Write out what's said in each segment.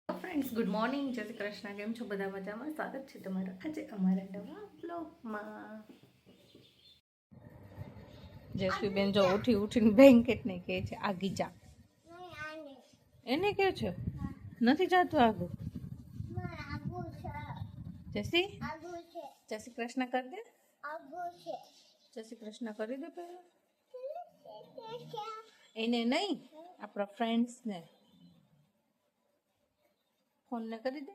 Friends good morning, જય શ્રી કૃષ્ણ. કેમ છો બધા? મજામાં? સ્વાગત છે તમારું આજે અમારા નવા બ્લોગમાં. જસવીબેન જો ઉઠી ઉઠીને બ્લેન્કેટ ને કહે છે આગી જા. એને કહે છે નથી જાતું આગું. જસી જય શ્રી કૃષ્ણ કરી દે. જય શ્રી કૃષ્ણ કરી દે પહેલા. એને નહીં, આપણા ફ્રેન્ડ્સને ફોન ને કરી દે.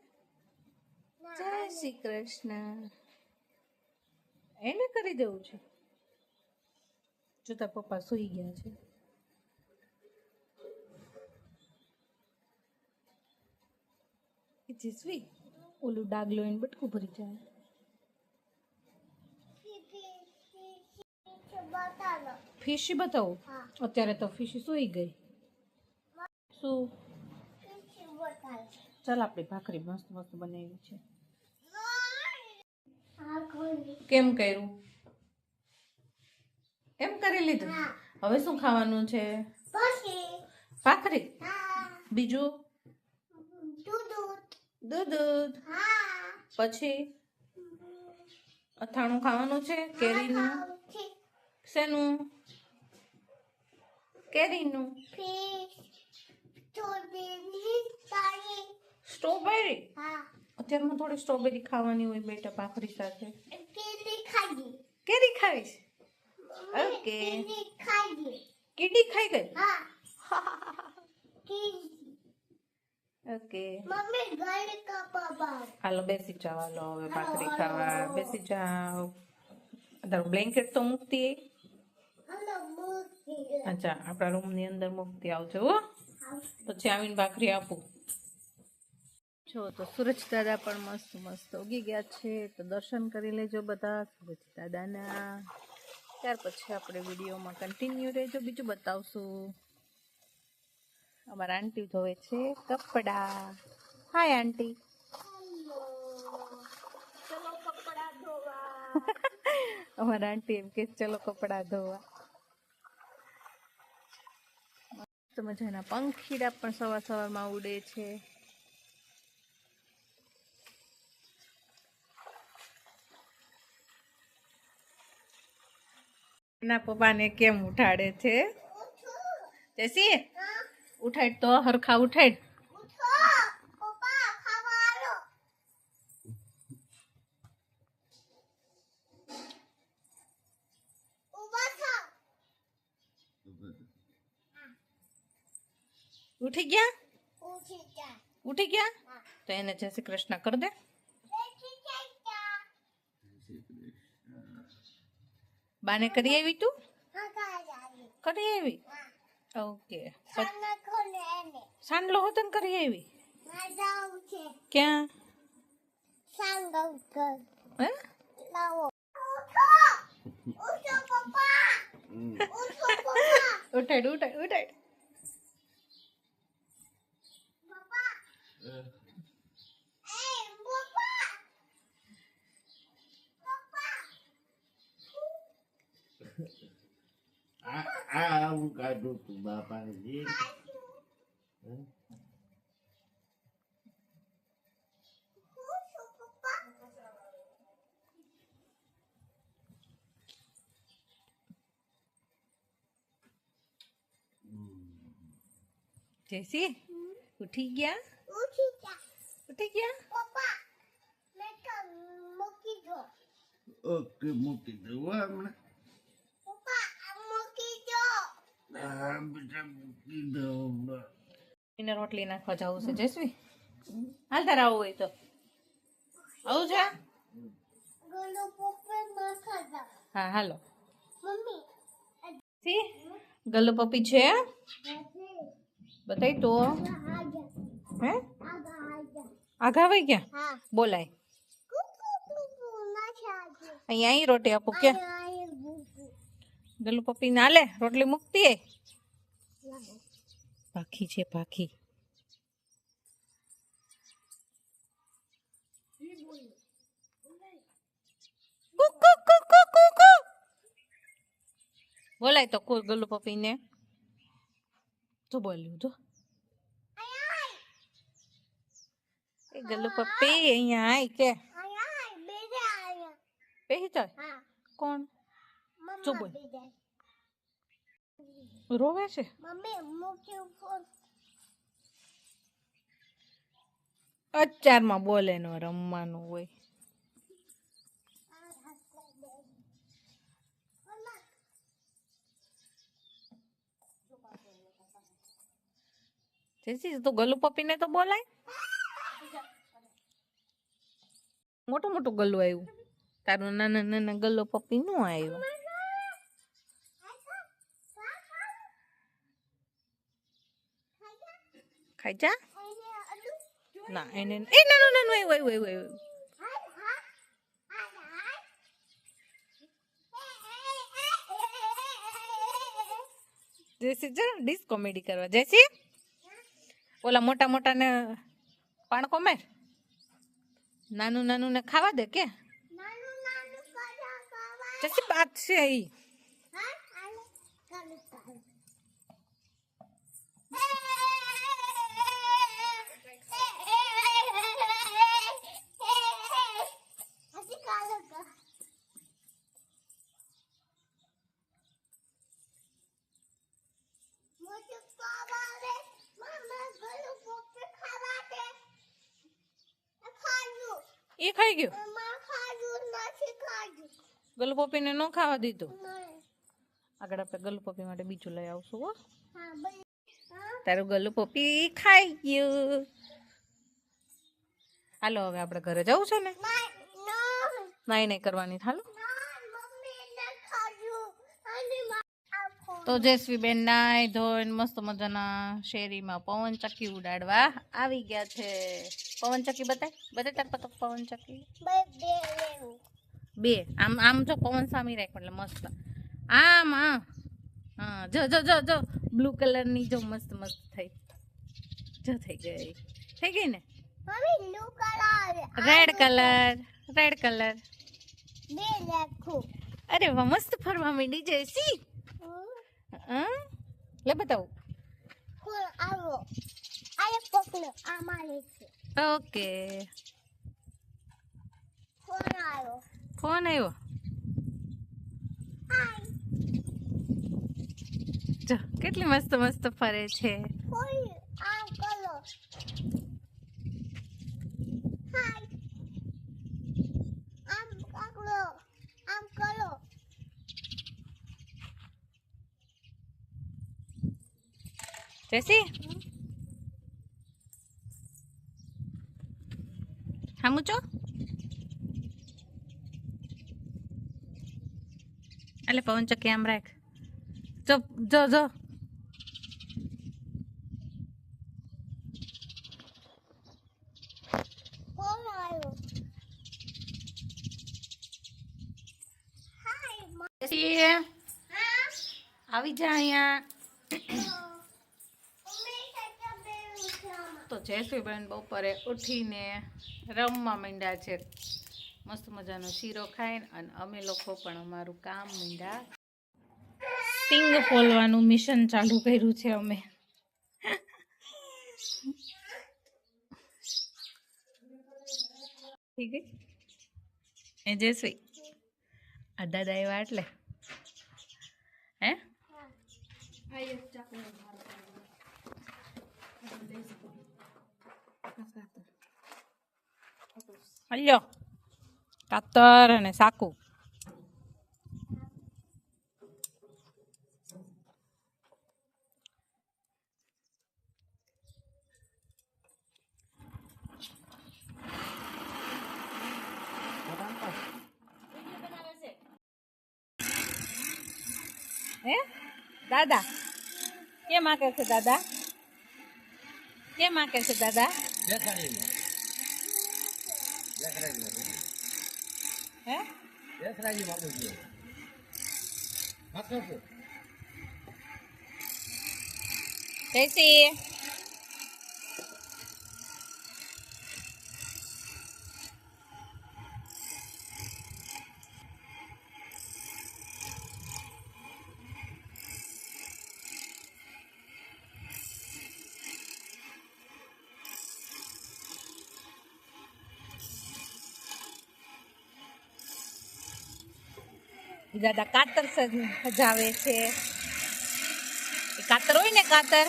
જય શ્રી કૃષ્ણ એને કરી દેવું છે. જોતા પપ્પા સૂઈ ગયા છે. જસવી ઓલું ડાગલો એને બટકું ભરી જાય. ફિશી બતાવું? અત્યારે તો ફિશી સૂઈ ગઈ. શું? ચાલ આપણી ભાખરી મસ્ત મસ્ત બનાવી છે. કેમ કર્યું? એમ કરી લીધું. હવે શું ખાવાનું છે? ભાખરી. બીજું? દૂધ. પછી અથાણું ખાવાનું છે કેરીનું. શેનું? કેરીનું. સ્ટ્રોબેરી. અત્યારમાં થોડી સ્ટ્રોબેરી ખાવાની હોય બેટા ભાખરી સાથે. કેરી ખાવીશ? ઓકે. કીડી ખાઈ ગઈ? ઓકે. હાલો બેસી જાઓ. હાલો હવે ભાખરી ખાવા બેસી જાઓ. તારું બ્લેન્કેટ તો મૂકતી. અચ્છા, આપણા રૂમની અંદર મૂકતી આવજો હો. પછી આવીને ભાખરી આપું. જો તો સૂરજ દાદા પણ મસ્ત મસ્ત ઉગી ગયા છે, તો દર્શન કરી લેજો બધા સૂરજ દાદાના. ત્યાર પછી આપણે વિડીયોમાં કન્ટિન્યુ રહેજો. બીજું બતાવશું. અમારા આંટી ધોવે છે કપડા. હાય આંટી. ચલો કપડા ધોવા. અમારા આંટી એમ કે ચલો કપડા ધોવા. મસ્ત મજાના પંખીડા પણ સવાર સવારમાં ઉડે છે. એના પપ્પાને કેમ ઉઠાડે છે? જસી ઉઠાડ તો, હરખા ઉઠાડ. ઉઠી ગયા? ઉઠી ગયા? તો એને જય શ્રી કૃષ્ણ કર દે. બાને કરી આવી તું? કરી આવી? ઓકે. સાંડલો હતો ને કરી આવી? ક્યાં? હે? ઉઠાડ ઉઠાડ ઉઠાડ. આવું કાઢું તું બાપાજી. જયસી ઉઠી ગયા? ઉઠી ગયા? ઓકે મૂકી દઉં હમણાં. હા બેટા મૂકી દઉં. એને રોટલી નાખવા જવું છે જયસવી. હાલ તારે આવું હોય તો આવું છે. હા હાલો. ગલ્લુ પપ્પી છે? બતાય તો. હે આઘાવાઈ ગયા? બોલાય અહીંયા અહીં રોટી આપું કે? ગલ્લુ પપ્પી ના લે રોટલી મૂકતી. પાખી છે પાખી. બોલાય તો કોઈ ગલ્લુ પપ્પી ને તો બોલ્યું તો. એ ગલ્લુ પપ્પી અહીંયા આય કે બેહી જાય કોણ ચૂપ બોલ રોવે છે અત્યારમાં બોલે નો રમવાનું હોય જેસી તો ગલ્લુ પપ્પીને તો બોલાય મોટું મોટું ગલ્લુ આવ્યું તારું નાના નાના ગલ્લુ પપ્પી નું આવ્યું ખાઈ જા ના એને એ નાનું નાનું આવ્યું જેસી જરા ડિસ કોમેડી કરવા જેસી ઓલા મોટા મોટા ને પાણકો મેર નાનું નાનું ને ખાવા દે કે જેસી બાત છે ઈ એ ખાઈ ગયો ગલ્લુ પપ્પી ને ન ખાવા દીધું આગળ આપણે ગલ્લુ પપ્પી માટે બીજું લઈ આવશું હો તારું ગલ્લુ પપ્પી ખાઈ ગયું હાલો હવે આપણે ઘરે જવું છે ને નાઈ નહીં કરવાની હાલો તો જેસવી બેન નાઈ ધોઈને મસ્ત મજાના શેરીમાં પવન ચક્કી ઉડાડવા આવી ગયા છે પવન ચક્કી બતાય તાર પતંગ પવન ચક્કી બે આમ આમ જો પવન સામી રાખ એટલે મસ્ત આમ હા જો બ્લુ કલર ની જો મસ્ત મસ્ત થઈ જો થઈ ગઈ ને રેડ કલર અરે વાહ મસ્ત ફરવા માંડી જેસી લે બતાવું ઓકે ફોન આવ્યો જો કેટલી મસ્ત મસ્ત ફરે છે જેસી હામુચો એટલે પવન ચક્કી આમ રાખ જો આવી જા અહીંયા તો જેસવીબેન બપોરે ઉઠીને રમવા માંડ્યા છે મસ્ત મજાનો શીરો ખાઈને અને અમે લોકો પણ અમારું કામ માંડ્યા સિંગ ફોલવાનું મિશન ચાલુ કર્યું છે અમે ઠીક એ જેસવી આ દાદા આવ્યા એટલે હે હલ્યો કાતર અને સાકુ હે દાદા કેમ આકે છે દાદા કેમ આકે છે દાદા હે જયસી દાદા કાતર સજાવે છે. એ કાતર હોય ને કાતર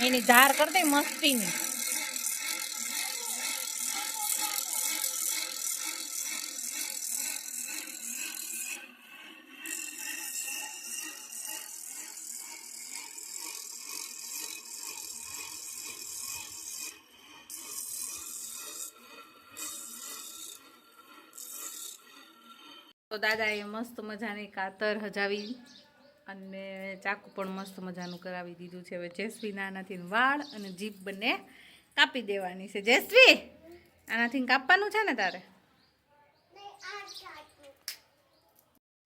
એની ધાર કરી દે મસ્તીની. તો દાદાએ મસ્ત મજાની કાતર હજાવી અને ચાકુ પણ મસ્ત મજાનું કરાવી દીધું છે. હવે જેસવી આનાથી વાળ અને જીભ બંને કાપી દેવાની છે. જેસવી આનાથી કાપવાનું છે ને તારે?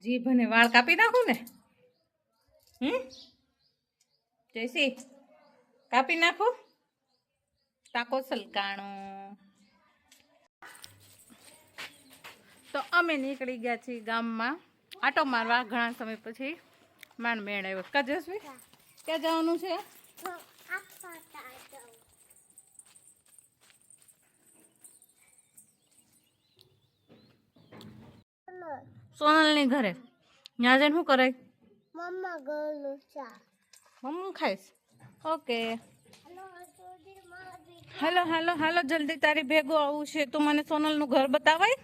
જીભ અને વાળ કાપી નાખું ને? જેસી કાપી નાખું? ટાકો સલકાણો. તો અમે નીકળી ગયા છીએ ગામમાં આટો મારવા. ઘણા સમય પછી માંડ મેળ આવ્યો. કા જસવી ક્યાં જવાનું છે? સોનલની ઘરે. ત્યાં જઈને શું કરાય? મમ્મા ગળું ચા. મમ્મા ખાઈશ? ઓકે. હાલો હાલો હાલો જલ્દી તારી ભેગો આવું છે. તું મને સોનલનું ઘર બતાવાય?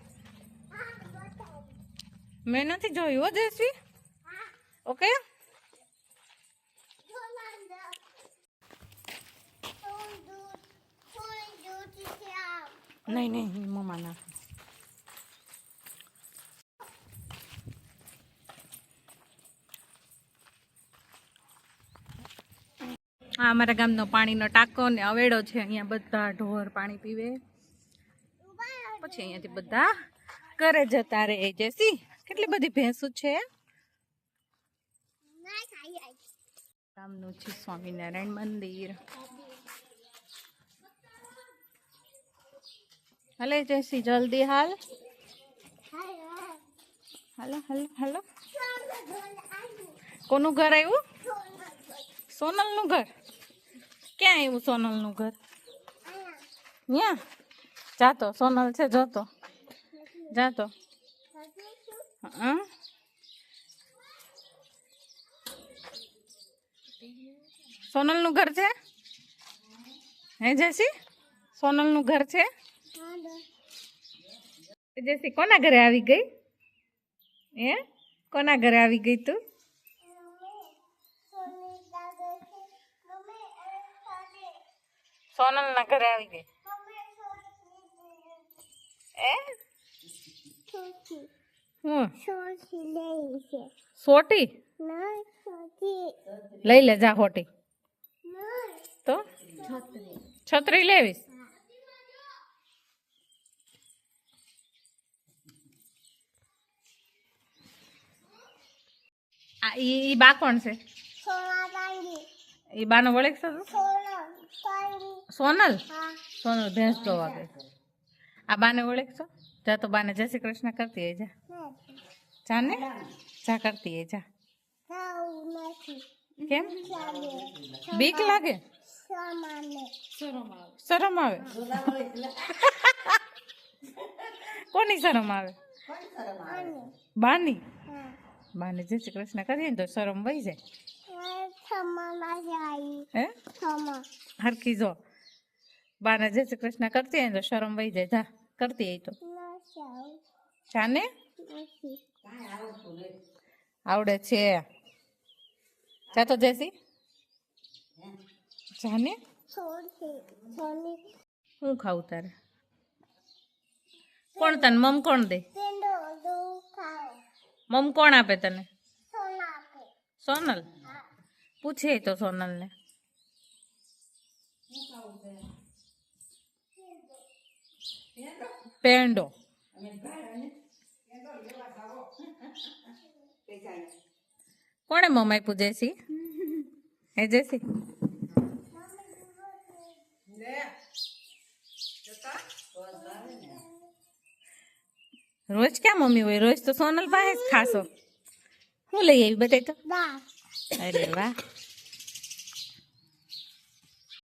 મેં નથી જોયું હો જયશ્રી. ઓકે નહીં નહીં મમ્મા ના. આ અમારા ગામનો પાણીનો ટાંકો ને અવેડો છે. અહીંયા બધા ઢોર પાણી પીવે પછી અહીંયાથી બધા ઘરે જતા રહે. જેસી કેટલી બધી ભેંસો છે. ગામનું છે સ્વામિનારાયણ મંદિર. હલે જેસી જલ્દી હાલ. હાલો હાલો હાલો. કોનું ઘર આવ્યું? સોનલનું ઘર. ક્યાં આવ્યું સોનલનું ઘર? ત્યાં જાતો સોનલ છે જતો જાતો. સોનલનું ઘર છે હે જેસી? સોનલનું ઘર છે. જેસી કોના ઘરે આવી ગઈ? હે કોના ઘરે આવી ગઈ તું? સોનલના ઘરે આવી ગઈ. સોટી લઈ લે જા. હોટી તો છત્રી લેવીશ. ઈ બા કોણ છે? ઈ બાનો વળે છે સોનલ. સોનલ ભેંસ જોવા ગઈ. આ બાને ઓળખ છો? જા તો બાને જય શ્રી કૃષ્ણ કરતી હે. જા જાને જા કરતી હે. જા. કેમ બીક લાગે? શરમ આવે. કોની શરમ આવે? બાની. બાને જય શ્રી કૃષ્ણ કરીએ ને તો શરમ વહી જાય. હે હરખી જો બાને જય શ્રી કૃષ્ણ કરતી હોય ને તો શરમ વહી જાય. જા કરતી હોય તો જાને આવડે છે. જા તો જેસી જાને. હું ખાવું તારે? કોણ તને મમ કોણ દે? મમ કોણ આપે તને? સોનલ. પૂછે તો સોનલ ને. પેંડો. કોણે મમ આપ્યું જેસી? હે જેસી? રોજ ક્યાં મમ્મી હોય? રોજ તો સોનલ પાસે જ ખાશો. હું લઈ આવી બતાય તો. અરે વાહ.